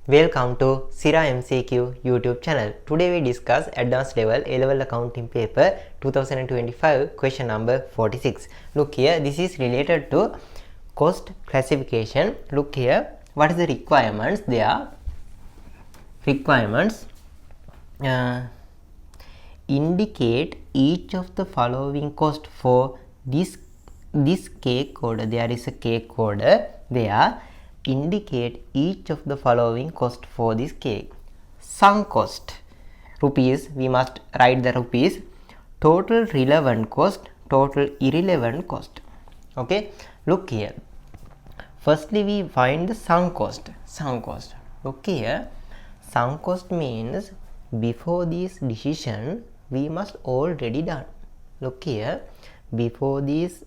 Welcome to SIRA MCQ YouTube channel. Today we discuss advanced level A-level accounting paper 2025 question number 46. Look here, this is related to cost classification. Look here, what is the requirements? There are requirements. Indicate each of the following cost for this cake order. There is a cake order there. Indicate each of the following cost for this cake. Sunk cost, rupees, we must write the rupees. Total relevant cost, total irrelevant cost. Okay, look here. Firstly, we find the sunk cost. Sunk cost. Look here. Sunk cost means before this decision we must already done. Look here. Before this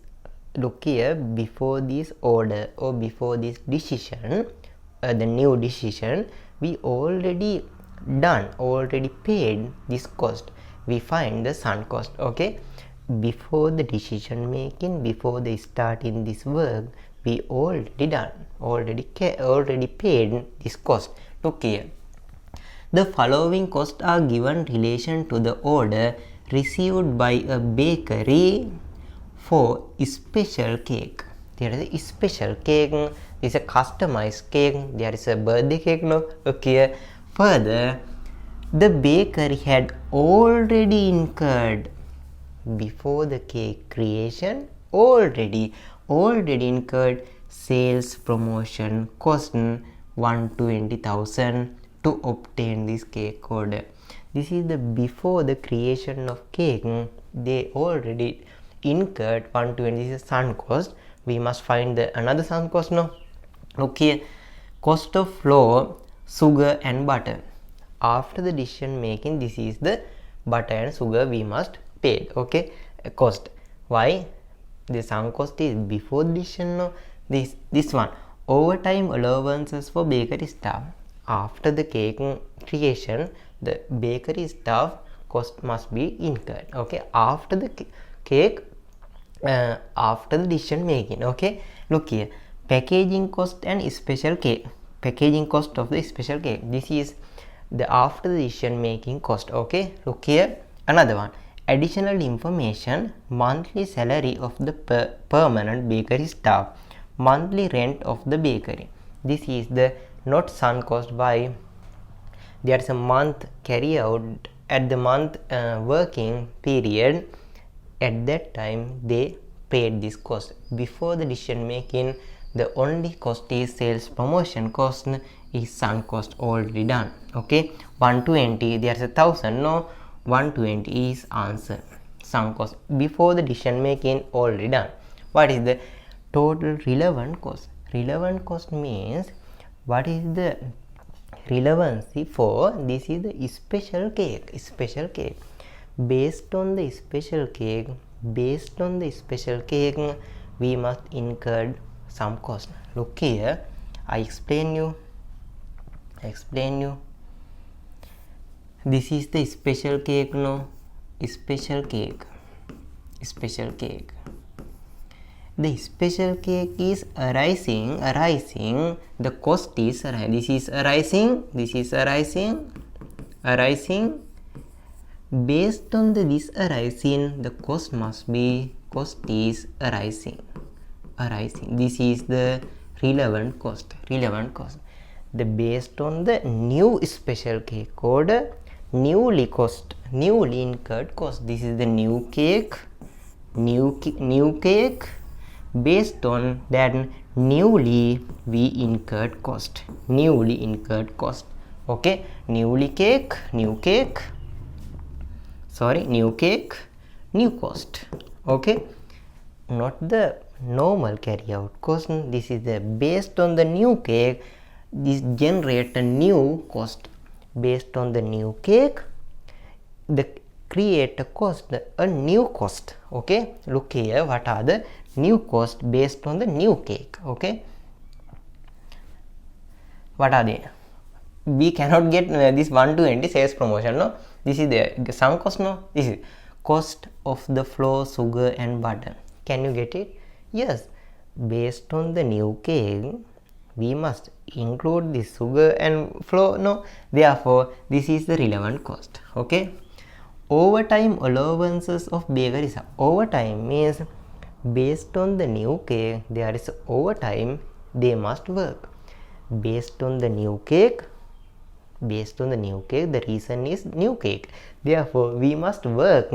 order or before this decision, the new decision, we already paid this cost. We find the sunk cost. Okay, before the decision making, before they start in this work, we already paid this cost. Look here. The following costs are given relation to the order received by a bakery for special cake. There is a special cake, there is a customized cake, there is a birthday cake. No? Okay. Further, the bakery had already incurred before the cake creation, already incurred sales promotion cost 120,000 to obtain this cake order. This is the before the creation of cake. They already incurred 120. This is sunk cost. We must find another sunk cost. No, okay. Cost of flour, sugar and butter. After the decision making, this is the butter and sugar we must pay. Okay, cost. Why the sunk cost is before the decision? No, this one. Overtime allowances for bakery staff. After the cake creation, the bakery staff cost must be incurred. Okay, after the cake, after the decision making. Okay, look here. Packaging cost and special cake. Packaging cost of the special cake. This is the after the decision making cost. Okay, look here. Another one. Additional information. Monthly salary of the permanent bakery staff. Monthly rent of the bakery. This is the not sunk cost. By there is a month carry out at the month working period. At that time they paid this cost. Before the decision making, the only cost is sales promotion cost, is sunk cost already done. Okay, 120, there's 1,000. No, 120 is answer. Sunk cost before the decision making already done. What is the total relevant cost? Relevant cost means what is the relevancy for this is the special cake. Based on the special cake, we must incur some cost. Look here, I explain you. This is the special cake. No, special cake. The special cake is arising. The cost is arising. This is arising. Based on this arising, the cost is arising. This is the relevant cost. The based on the new special cake order, newly incurred cost. This is the new cake. Based on that newly we incurred cost. Okay, new cake, new cost. Okay, not the normal carry out cost. This is the based on the new cake, this generate a new cost. Based on the new cake, the create a cost, a new cost. Okay, look here, what are the new cost based on the new cake? Okay, what are they? We cannot get this 120 sales promotion. No, this is the sunk cost. No, this is cost of the flour, sugar and butter. Can you get it? Yes, based on the new cake, we must include the sugar and flour? No. Therefore, this is the relevant cost. Okay. Overtime allowances of bakery staff. Overtime means based on the new cake, there is overtime they must work. Based on the new cake, the reason is new cake. Therefore, we must work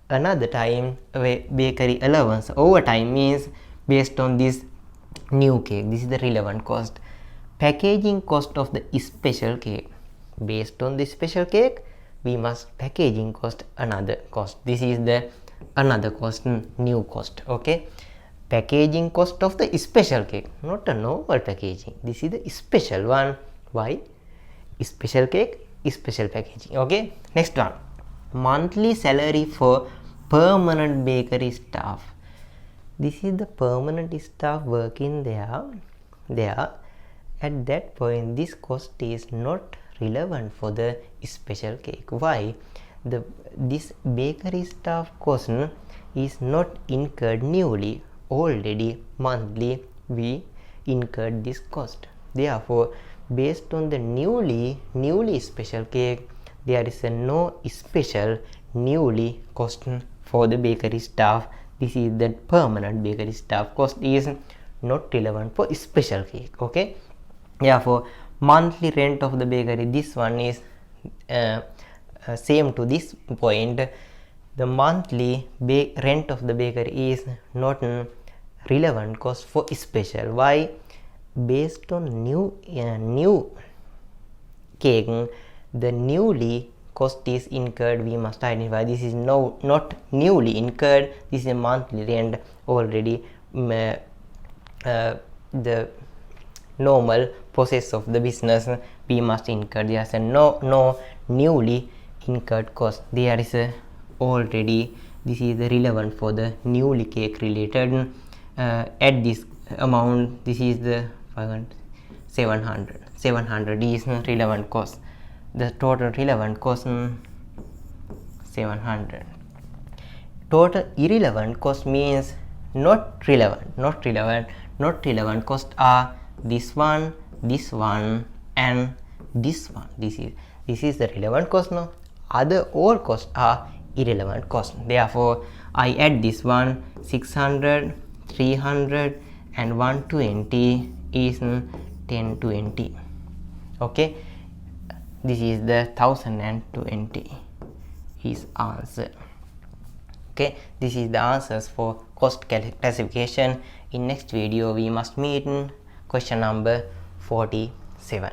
another time bakery allowance. Overtime means based on this new cake. This is the relevant cost. Packaging cost of the special cake. Based on the special cake, we must packaging cost another cost. This is the another cost, new cost. Okay. Packaging cost of the special cake, not a normal packaging. This is the special one. Why? Special cake, special packaging. Okay. Next one. Monthly salary for permanent bakery staff. This is the permanent staff working there. At that point, this cost is not relevant for the special cake. Why? This bakery staff cost is not incurred newly. Already monthly we incurred this cost. Therefore, based on the newly special cake, there is no special newly cost for the bakery staff. This is the permanent bakery staff cost is not relevant for special cake. Okay. Therefore, monthly rent of the bakery, this one is same to this point. The monthly rent of the bakery is not relevant cost for special. Why? Based on new cake, the newly cost is incurred. We must identify this is not newly incurred. This is a monthly rent already. The normal process of the business we must incur. There is no newly incurred cost. There is already. This is the relevant for the newly cake related. At this amount, this is the 700 is relevant cost. The total relevant cost 700. Total irrelevant cost means not relevant cost are this one, and this one. This is the relevant cost. No, other all costs are irrelevant cost. Therefore, I add this one 600, 300 and 120 is 1020. Okay, this is the 1020 is answer. Okay, this is the answers for cost classification. In next video we must meet question number 47.